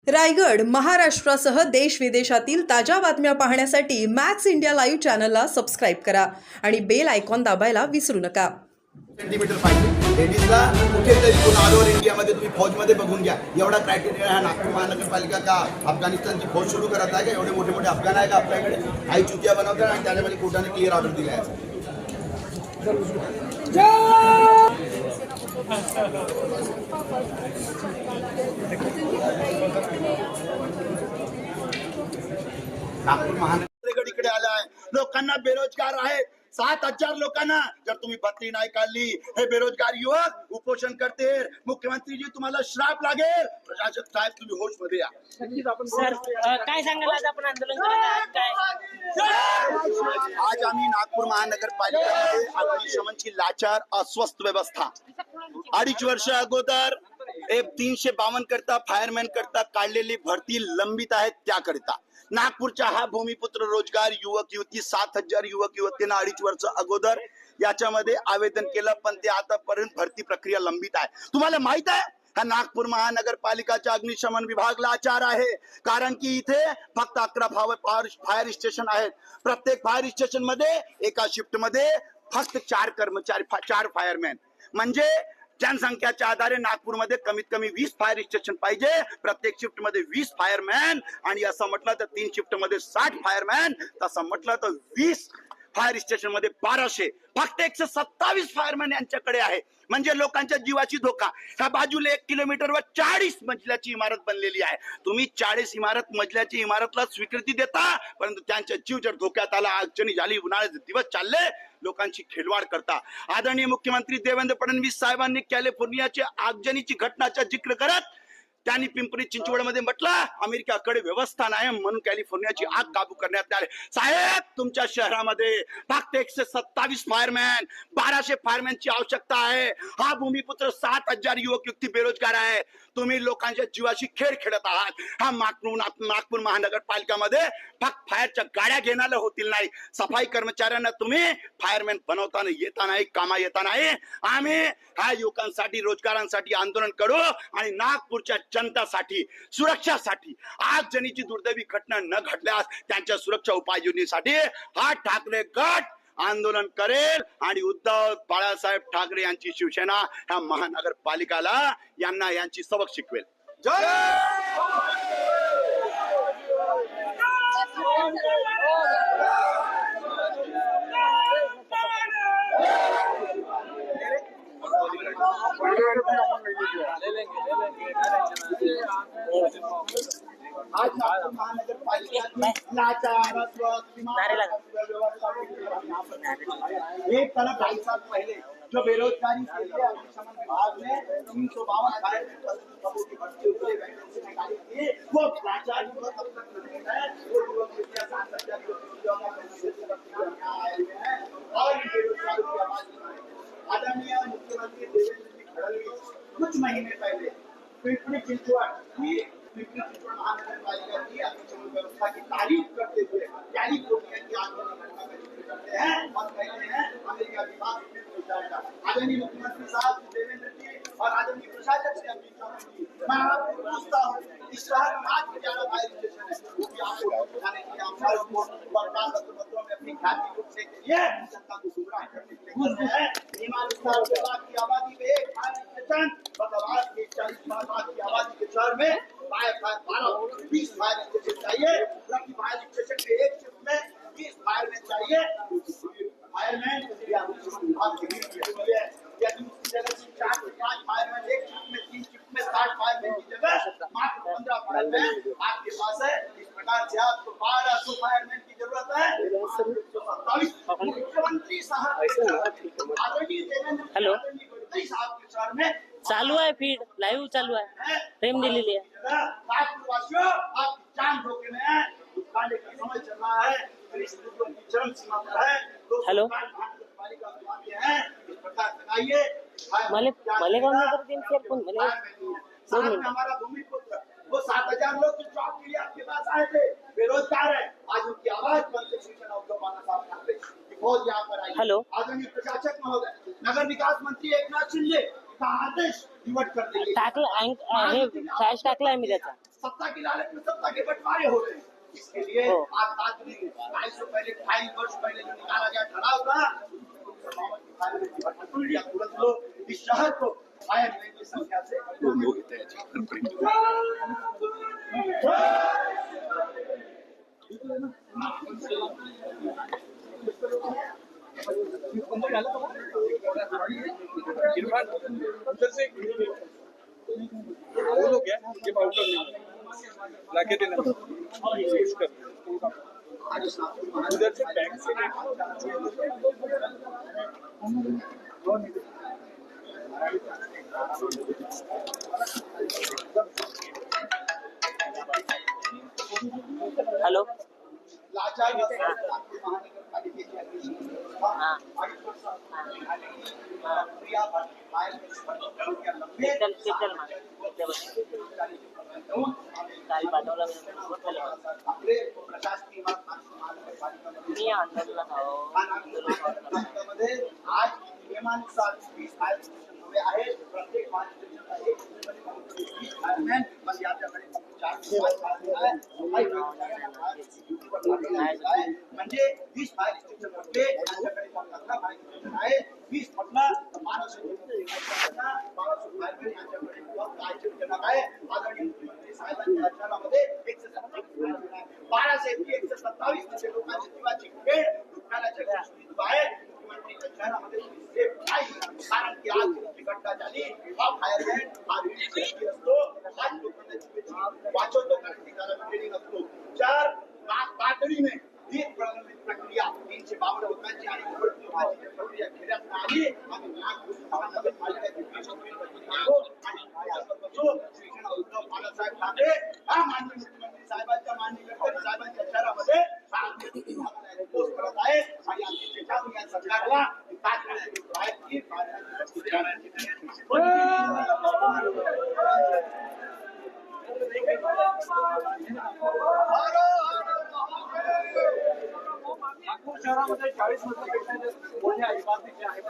रायगड महाराष्ट्रासह देश विदेशातील ताज्या बातम्या पाहण्यासाठी मॅक्स इंडिया लाईव्ह चॅनलला सबस्क्राईब करा आणि बेल आयकॉन दाबायला विसरू नका. सेंटीमीटर पाहिजे लेडीजला कुठेतरी कोण ऑल ओव्हर इंडियामध्ये तुम्ही फौजमध्ये बघून घ्या. एवढा क्रायटेरिया हा नागपूर महानगरपालिका का अफगाणिस्तानची फौज सुरू करत आहे का? एवढे मोठे मोठे अफगाण आहे का आपल्याकडे? आई चुतिया बनवतात आणि त्याच्यामध्ये कोर्टाने क्लिअर ऑर्डर दिला आहे. नागपूर महानगरकडे आला आहे. लोकांना बेरोजगार आहे 7,000 लोकांना. जर तुम्ही भत्ती नाही काढली हे बेरोजगार युवक उपोषण करते. मुख्यमंत्रीजी तुम्हाला श्राप लागेल. प्रशासक साहेब तुम्ही होश मध्ये या. सर काय सांगाल आज आपण आंदोलन करणार काय? आज आम्ही नागपूर महानगरपालिकेमध्ये अग्निशमनची लाचार अस्वस्थ व्यवस्था 2.5 वर्ष अगोदर 352 करता फायरमॅन करता काढलेली भरती लंबित आहेत. त्याकरिता नागपूरच्या हा भूमिपुत्र रोजगार युवक युवती 7,000 युवक युवतींना 2.5 वर्ष अगोदर याच्यामध्ये आवेदन केलं, पण ते आतापर्यंत भरती प्रक्रिया लंबित आहे. तुम्हाला माहित आहे हा नागपूर महानगरपालिकाच्या अग्निशमन विभाग लाचार आहे. कारण की इथे फक्त 11 फायर स्टेशन आहेत. प्रत्येक फायर स्टेशन मध्ये एका शिफ्ट मध्ये फक्त 4 कर्मचारी 4 फायरमॅन म्हणजे जनसंख्याच्या आधारे नागपूरमध्ये कमीत कमी 20 फायर स्टेशन पाहिजे. प्रत्येक शिफ्ट मध्ये 20 फायरमॅन आणि असं म्हटलं तर 3 शिफ्ट मध्ये 60 फायरमॅन. तसं म्हटलं तर 20 फायर स्टेशन मध्ये 1200. फक्त 127 फायरमॅन यांच्याकडे आहे. म्हणजे लोकांच्या जीवाची धोका. ह्या बाजूला 1 किलोमीटरवर 40 मजल्याची इमारत बनलेली आहे. तुम्ही 40 मजल्याची इमारतला स्वीकृती देता, परंतु त्यांच्या जीव जर धोक्यात आला, अडचणी झाली, उन्हाळ्याचे दिवस चालले, लोकांची खेळवाड करता. आदरणीय मुख्यमंत्री देवेंद्र फडणवीस साहेबांनी कॅलिफोर्नियाच्या आगजनीची घटनाचा जिक्र करत त्यांनी पिंपरी चिंचवडमध्ये म्हटलं अमेरिकाकडे व्यवस्था नाही म्हणून कॅलिफोर्नियाची आग काबू करण्यात आली. साहेब तुमच्या शहरामध्ये फक्त 127 फायरमॅन 1200 फायरमॅनची आवश्यकता आहे. हा भूमिपुत्र 7,000 युवक युवती बेरोजगार आहे. तुम्ही लोकांच्या जीवाशी खेळ खेळत आहात. हा नागपूर महानगरपालिकामध्ये फक्त फायरच्या गाड्या घेण्याला होतील नाही. सफाई कर्मचाऱ्यांना तुम्ही फायरमॅन बनवताना येता नाही, कामा येता नाही. आम्ही ह्या युवकांसाठी रोजगारांसाठी आंदोलन करू आणि नागपूरच्या जनतासाठी सुरक्षासाठी आगजनीची दुर्दैवी घटना न घडल्यास त्यांच्या सुरक्षा उपाययोजनेसाठी हा ठाकरे गट आंदोलन करेल आणि उद्धव बाळासाहेब ठाकरे यांची शिवसेना ह्या महानगरपालिकाला यांना यांची सबक शिकवेल. आज नागपूर एक तरह 2.5 साल पहले जो बेरोजगारी के लिए अग्निशमन विभाग ने 352 फायर की भर्ती के लिए वैकेंसी निकाली थी, वो लाचार युवक अब तक नहीं है. वो युवक 7,000 और बेरोजगार की आवाज उठाए. आदरणीय मुख्यमंत्री देवेंद्र जी फडणवीस कुछ महीने पहले पिंपरी चिंचवड महानगरपालिका की अग्निशमन व्यवस्था की तारीफ करते हुए कैलिफोर्निया की आंदोलन घटना का जिक्र करते हैं और कहते हैं अमेरिका विभाग आदरणीय मुख्यमंत्री साहब देवेंद्र जी और आदरणीय प्रशासक से मैं आपको पूछता हूँ इस शहर में आज 11 फायर स्टेशन है, वो भी आपको बताने के लिए पत्रों में अपनी ख्याति को से लिए जनता को गुमराह करने के लिए है. की आबादी में एक फायर स्टेशन बदलाव के 40 लाख की आबादी के शहर में 20 फायर स्टेशन चाहिए. प्रति फायर स्टेशन के एक शिफ्ट में 20 फायरमैन चाहिए. फायरमैन या दूसरी जगह 4 से 5 फायरमैन एक शिफ्ट में 3 शिफ्ट में 60 फायरमैन की जगह मात्र 15 फायरमैन आपके पास है. इस प्रकार से आपको 1200 फायरमैन की जरूरत है. मुख्यमंत्री साहब आदरणीय देवेंद्र फडणवीस साहब के शहर में चालू आहे फीड लाईव्ह चालू आहे. फ्रेम दिलेली आहे. नागपुरवासियों आपकी जान धोखे में है. कांडे का समय चल रहा है. परिस्थितियों की चरम सीमा पर है. हेलो महानगरपालिका विभाग है. इस प्रकार लगाइए. हमारा भूमिपुत्र वो 7,000 लोग जो जॉब के लिए आपके पास आए थे बेरोजगार है. आज उनकी आवाज बनते शिवसेना उद्धव बाळासाहेब ठाकरे फौज यहाँ पर आई. हेलो आदरणीय प्रशासक महोदय नगर विकास मंत्री एकनाथ शिंदे का आदेश निवड करते टाकलं हे फ्लॅश टाकलाय मी त्याचा. सत्ता के लालच में सबका के बंटवारे हो रहे हैं। इसके लिए हो। आज बात नहीं, 2.5 वर्ष पहले जो निकाला गया ठराव था, तुरंत लोग इस शहर को फायरमैन की संख्या से इरफान उधर से वो लोग हैं ये पाउडर नहीं लाके देना कोशिश कर उधर से बैंक से हॅलो लाचार महानगरपालिकेचे हा. चल चल मग काल पाठवलं आपले प्रशासकीय महानगरपालिकामध्ये मी आंदोलन महानगरपालिकामध्ये आज नियमानुसार 20 फायर स्टेशन उभे आहेत. प्रत्येक फायर स्टेशनला एक फायरमॅन म्हणजे आपल्याकडे 4 म्हणजे 20 फायर स्टेशन होते. त्यांच्याकडे 15 फायर स्टेशन आहे. 20 म्हटलं तर 1200 आहे. आदरणीय मुख्यमंत्री साहेबांच्या राज्यामध्ये 127 मध्ये लोकांची जीवाची खेळ दुःखाच्या घटना आहे. मुख्यमंत्री शहरामध्ये सेफ नाही, कारण की आज जी घटना झाली हा फायरमॅन हा व्यक्ती असतो, आज लोकांना जीवाची वाचवतो, कारण की त्याला ट्रेनिंग असतो. 4 तातडीने ही प्रक्रिया 352 लोकांची आणि मृत्यूची प्रक्रिया घेण्यात आली. आम्ही शिक्षण उद्धव बाळासाहेब ठाकरे हा माननीय मुख्यमंत्री साहेबांच्या माननीय गडकरी साहेबांच्या शहरामध्ये पोस्ट करत आहे आणि आमची चेतावणी या सरकारला नागपूर शहरामध्ये 40 मधल्यापेक्षा मोठ्या इमारती ज्या आहेत